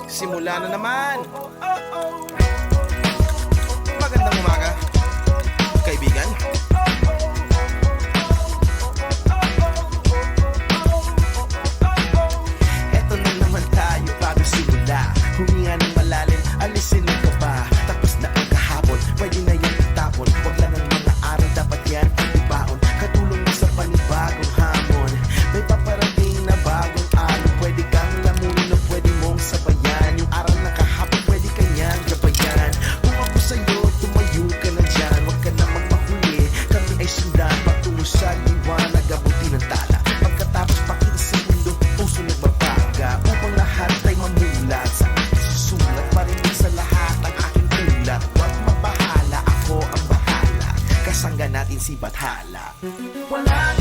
Simula na naman. Magandang umaga, kaibigan. Eto na naman tayo bago simula. Huminga ng malalim, alisin ang kaba. Tapos na ang kahapon, pwede na yan itapon. Huwag lang ang mga araw, dapat yan ibaon. Katulong mo sa panibagong hamon. May paparating na bagong alon. Pwede kang lamunin o pwede mong sabayan. Yung araw na kahapon, pwede kanyang gabayan. Kung ako sa'yo, tumayo ka na dyan. Huwag ka na magmahuli, kami ay sundan. Patungo sa liwanag, abuti ng tala. Pagkatapos pakita sa mundo, puso nagbabaga. Upang lahat ay mamulat sa aking susulat. Parinig sa lahat ang aking ulat. Huwag mabahala, ako ang bahala. Kasangga natin si Bathala. Wala